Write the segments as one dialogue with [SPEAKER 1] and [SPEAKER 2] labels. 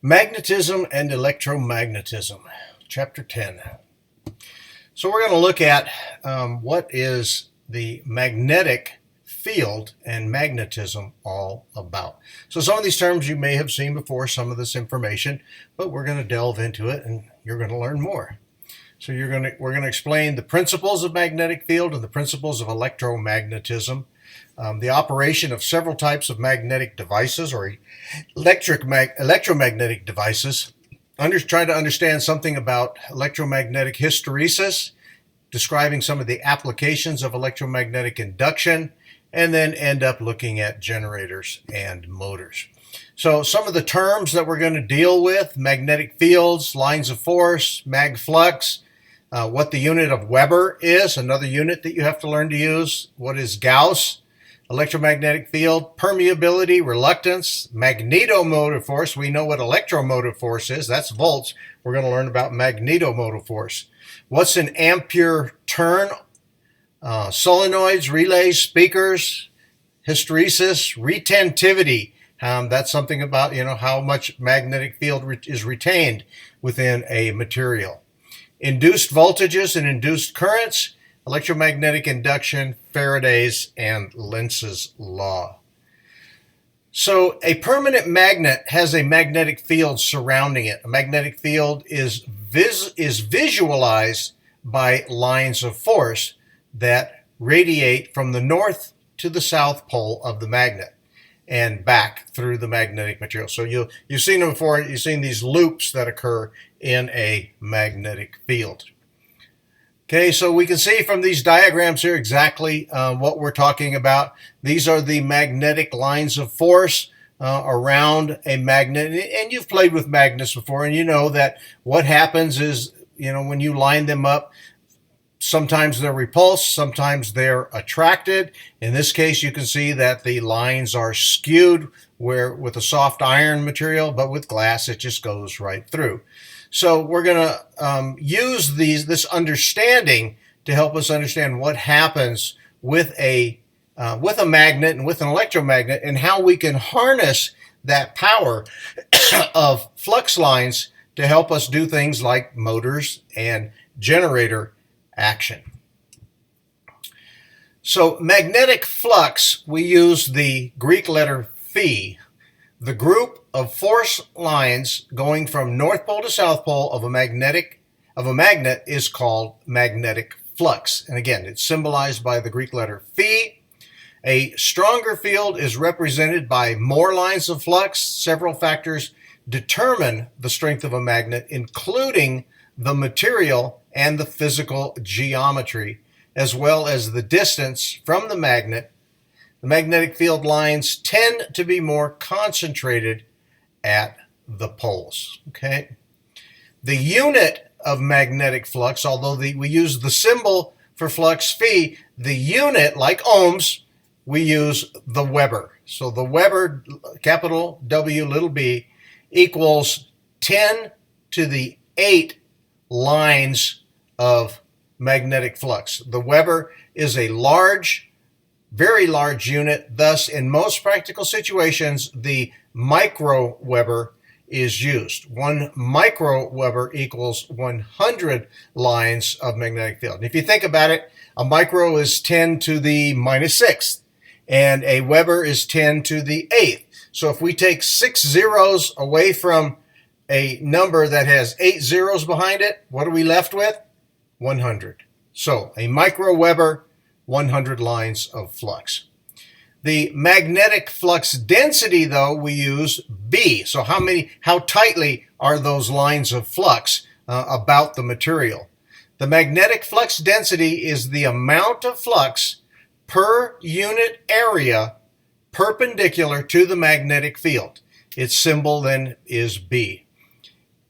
[SPEAKER 1] Magnetism and Electromagnetism, Chapter 10. So we're going to look at what is the magnetic field and magnetism all about. So some of these terms you may have seen before, some of this information, but we're going to delve into it and you're going to learn more. So we're going to explain the principles of magnetic field and the principles of electromagnetism, the operation of several types of magnetic devices or electromagnetic devices, try to understand something about electromagnetic hysteresis, describing some of the applications of electromagnetic induction, and then end up looking at generators and motors. So some of the terms that we're going to deal with: magnetic fields, lines of force, mag flux, what the unit of Weber is, another unit that you have to learn to use, what is Gauss, electromagnetic field, permeability, reluctance, magnetomotive force. We know what electromotive force is, that's volts. We're going to learn about magnetomotive force. What's an ampere turn? Solenoids, relays, speakers, hysteresis, retentivity. That's something about how much magnetic field is retained within a material. Induced voltages and induced currents, electromagnetic induction, Faraday's and Lenz's law. So a permanent magnet has a magnetic field surrounding it. A magnetic field is visualized by lines of force that radiate from the north to the south pole of the magnet and back through the magnetic material. So you've seen them before. You've seen these loops that occur in a magnetic field. Okay, so we can see from these diagrams here exactly what we're talking about. These are the magnetic lines of force around a magnet. And you've played with magnets before, and you know that what happens is, when you line them up, sometimes they're repulsed, sometimes they're attracted. In this case, you can see that the lines are skewed with a soft iron material, but with glass, it just goes right through. So we're going to use this understanding to help us understand what happens with a magnet and with an electromagnet, and how we can harness that power of flux lines to help us do things like motors and generator action. So magnetic flux, we use the Greek letter phi. The group of force lines going from north pole to south pole of a magnet is called magnetic flux. And again, it's symbolized by the Greek letter phi. A stronger field is represented by more lines of flux. Several factors determine the strength of a magnet, including the material and the physical geometry, as well as the distance from the magnet. The magnetic field lines tend to be more concentrated at the poles. Okay. The unit of magnetic flux, although we use the symbol for flux phi, the unit, like ohms, we use the Weber. So the Weber, capital W, little b, equals 10 to the 8 lines of magnetic flux. The Weber is a very large unit. Thus, in most practical situations, the micro Weber is used. 1 micro Weber equals 100 lines of magnetic field. And if you think about it, a micro is 10 to the -6th, and a Weber is 10 to the 8th. So if we take 6 zeros away from a number that has 8 zeros behind it, what are we left with? 100. So a micro Weber, 100 lines of flux. The magnetic flux density, though, we use B. So how tightly are those lines of flux about the material? The magnetic flux density is the amount of flux per unit area perpendicular to the magnetic field. Its symbol then is B.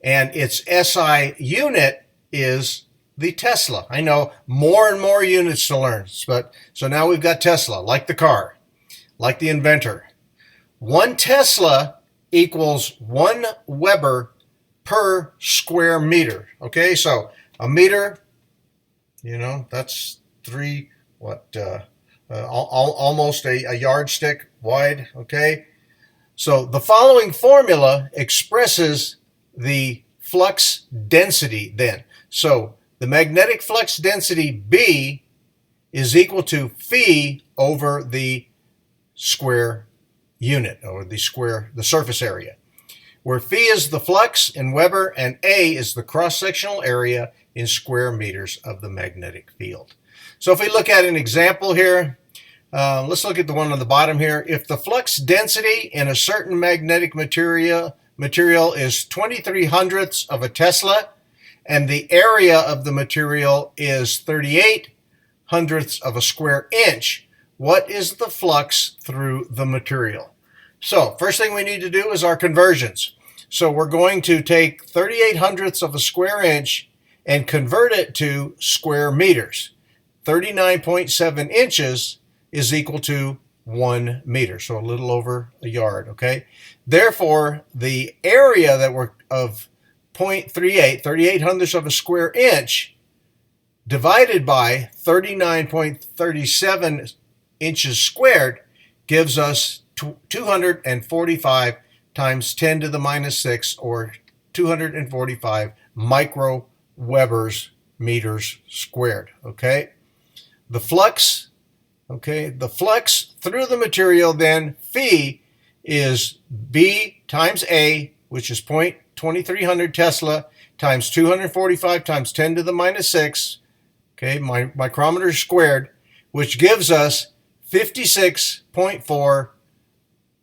[SPEAKER 1] And its SI unit is the Tesla. I know, more and more units to learn, but so now we've got Tesla, like the car, like the inventor. 1 Tesla equals 1 Weber per square meter. Okay, so a meter, that's almost a yardstick wide. Okay, So the following formula expresses the flux density then. So the magnetic flux density B is equal to phi over the square unit, or the surface area, where phi is the flux in Weber and A is the cross-sectional area in square meters of the magnetic field. So if we look at an example here, let's look at the one on the bottom here. If the flux density in a certain magnetic material is 23 hundredths of a Tesla, and the area of the material is 38 hundredths of a square inch, what is the flux through the material? So first thing we need to do is our conversions. So we're going to take 38 hundredths of a square inch and convert it to square meters. 39.7 inches is equal to 1 meter, so a little over a yard, okay? Therefore, the area that we're of 38 hundredths of a square inch divided by 39.37 inches squared gives us 245 times 10 to the minus 6, or 245 microwebers meters squared, okay? The flux through the material then, phi, is B times A, which is 0.2300 Tesla, times 245 times 10 to the minus 6, okay, micrometers squared, which gives us 56.4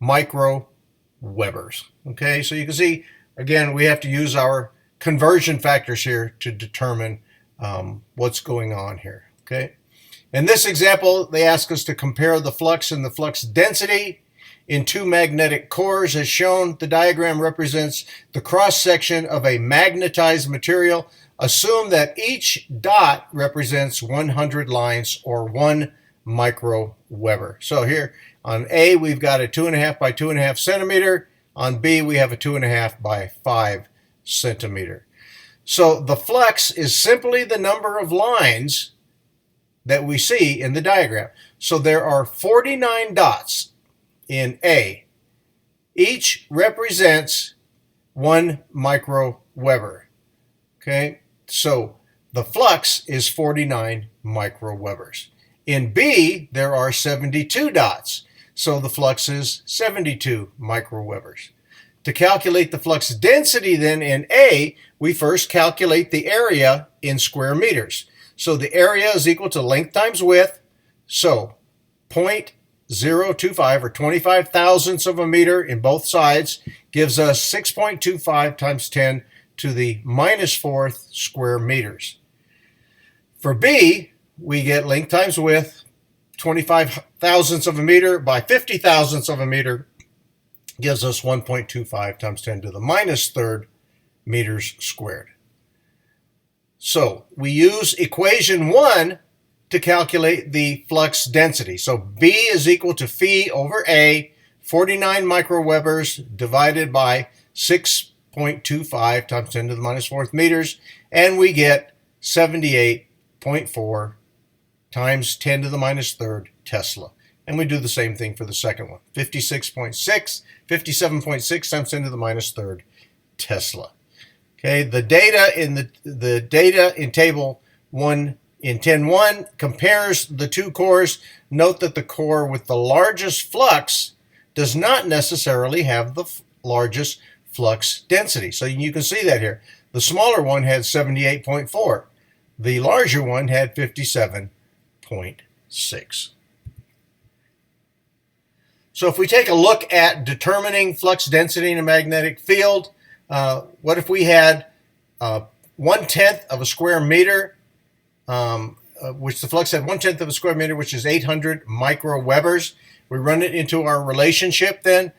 [SPEAKER 1] microwebers. Okay, so you can see, again, we have to use our conversion factors here to determine what's going on here. Okay, in this example, they ask us to compare the flux and the flux density in two magnetic cores. As shown, the diagram represents the cross-section of a magnetized material. Assume that each dot represents 100 lines, or 1 microweber. So here on A, we've got a 2.5 by 2.5 centimeter. On B, we have a 2.5 by 5 centimeter. So the flux is simply the number of lines that we see in the diagram. So there are 49 dots in A. Each represents 1 microweber. Okay, so the flux is 49 microwebers. In B, there are 72 dots, so the flux is 72 microwebers. To calculate the flux density then in A, we first calculate the area in square meters. So the area is equal to length times width, so 0.025, or 25 thousandths of a meter in both sides, gives us 6.25 times 10 to the minus 4th square meters. For B, we get length times width, 25 thousandths of a meter by 50 thousandths of a meter gives us 1.25 times 10 to the minus 3rd meters squared. So we use equation 1 to calculate the flux density. So B is equal to phi over A, 49 microwebers divided by 6.25 times 10 to the minus 4th meters, and we get 78.4 times 10 to the minus 3rd Tesla. And we do the same thing for the second one, 57.6 times 10 to the minus 3rd Tesla. Okay, the data in table 1 in 10.1 compares the two cores. Note that the core with the largest flux does not necessarily have the largest flux density. So you can see that here. The smaller one had 78.4. The larger one had 57.6. So if we take a look at determining flux density in a magnetic field, what if we had 1/10 of a square meter, which the flux had 1/10 of a square meter, which is 800 microwebers. We run it into our relationship then.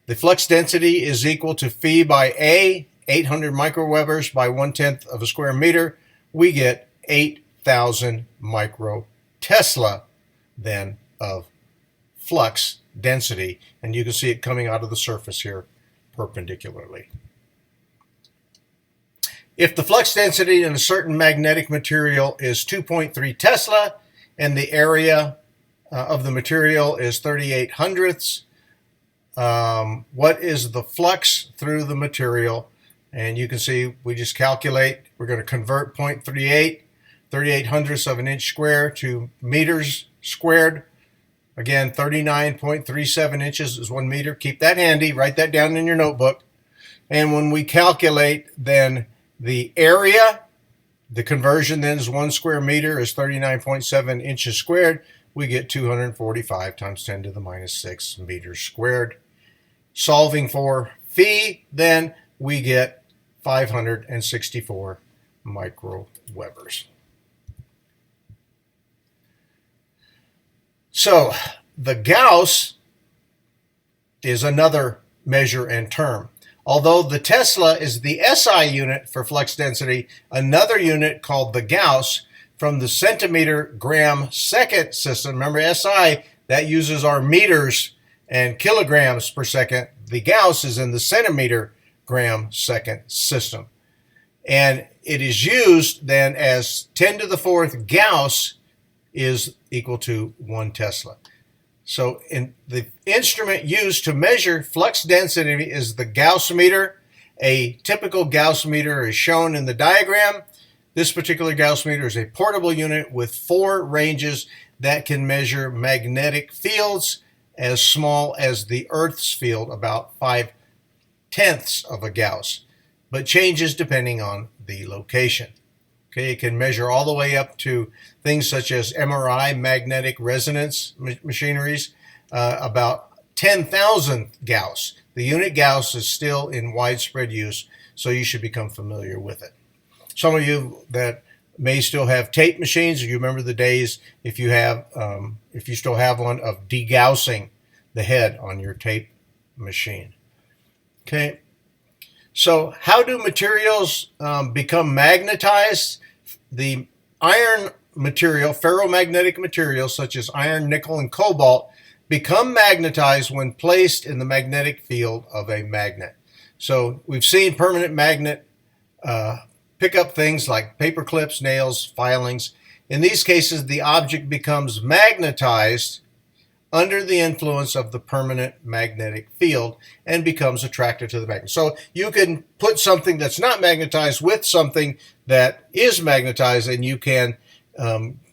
[SPEAKER 1] The flux density is equal to phi by A, 800 microwebers by 1/10 of a square meter. We get 8,000 microtesla then of flux density, and you can see it coming out of the surface here perpendicularly. If the flux density in a certain magnetic material is 2.3 Tesla and the area of the material is 38 hundredths, what is the flux through the material. And you can see we just calculate. We're going to convert 0.38, 38 hundredths of an inch square to meters squared. Again, 39.37 inches is 1 meter. Keep that handy. Write that down in your notebook. And when we calculate then the area, the conversion then is 1 square meter is 39.7 inches squared. We get 245 times 10 to the minus 6 meters squared. Solving for phi, then we get 564 microwebers. So the Gauss is another measure and term. Although the Tesla is the SI unit for flux density, another unit called the Gauss from the centimeter gram second system. Remember SI, that uses our meters and kilograms per second. The Gauss is in the centimeter gram second system. And it is used then as 10 to the fourth Gauss is equal to 1 Tesla. So in the instrument used to measure flux density is the Gauss meter. A typical Gauss meter is shown in the diagram. This particular Gauss meter is a portable unit with 4 ranges that can measure magnetic fields as small as the Earth's field, about 5/10ths of a Gauss, but changes depending on the location. Okay, it can measure all the way up to things such as MRI, magnetic resonance machineries, about 10,000 Gauss. The unit Gauss is still in widespread use, so you should become familiar with it. Some of you that may still have tape machines, you remember the days if you still have one, of degaussing the head on your tape machine. Okay, so how do materials become magnetized? The iron material, ferromagnetic materials such as iron, nickel, and cobalt become magnetized when placed in the magnetic field of a magnet. So we've seen permanent magnet pick up things like paper clips, nails, filings. In these cases, the object becomes magnetized under the influence of the permanent magnetic field and becomes attracted to the magnet. So you can put something that's not magnetized with something that is magnetized, and you can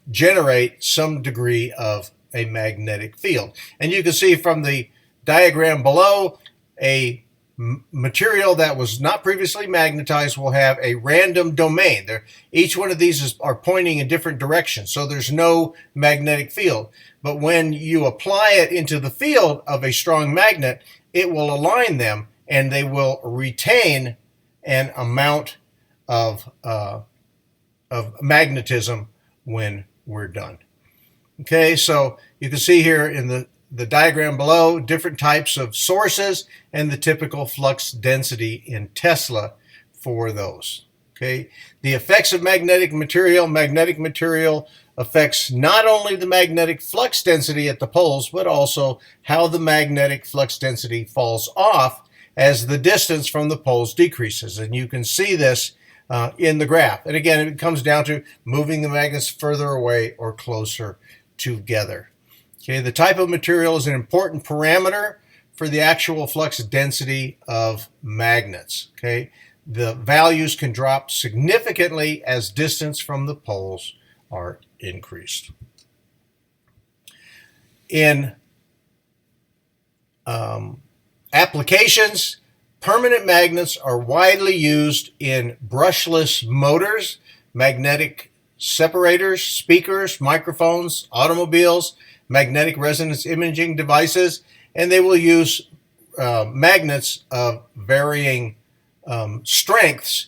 [SPEAKER 1] generate some degree of a magnetic field. And you can see from the diagram below, a material that was not previously magnetized will have a random domain. Each one of these are pointing in different directions, so there's no magnetic field. But when you apply it into the field of a strong magnet, it will align them, and they will retain an amount of magnetism when we're done. Okay, so you can see here in the diagram below different types of sources and the typical flux density in Tesla for those. Okay, the effects of magnetic material affects not only the magnetic flux density at the poles, but also how the magnetic flux density falls off as the distance from the poles decreases. And you can see this in the graph. And again, it comes down to moving the magnets further away or closer together. Okay, the type of material is an important parameter for the actual flux density of magnets. Okay, the values can drop significantly as distance from the poles are increased. In applications, permanent magnets are widely used in brushless motors, magnetic separators, speakers, microphones, automobiles, magnetic resonance imaging devices, and they will use magnets of varying strengths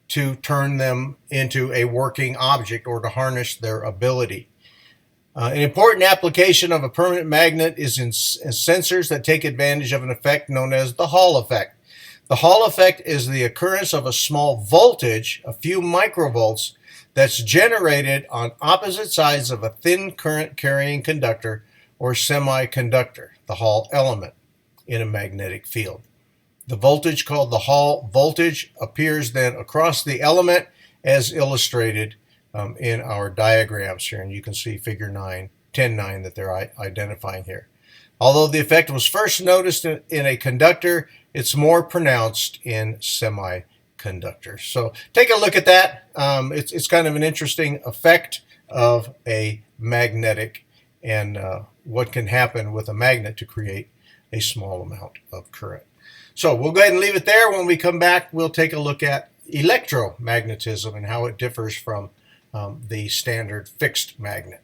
[SPEAKER 1] to turn them into a working object or to harness their ability. An important application of a permanent magnet is in sensors that take advantage of an effect known as the Hall effect. The Hall effect is the occurrence of a small voltage, a few microvolts, that's generated on opposite sides of a thin current carrying conductor or semiconductor, the Hall element, in a magnetic field. The voltage, called the Hall voltage, appears then across the element as illustrated in our diagrams here. And you can see figure 10.9 that they're identifying here. Although the effect was first noticed in a conductor, it's more pronounced in semiconductors. So take a look at that. It's kind of an interesting effect of a magnetic and what can happen with a magnet to create a small amount of current. So we'll go ahead and leave it there. When we come back, we'll take a look at electromagnetism and how it differs from the standard fixed magnet.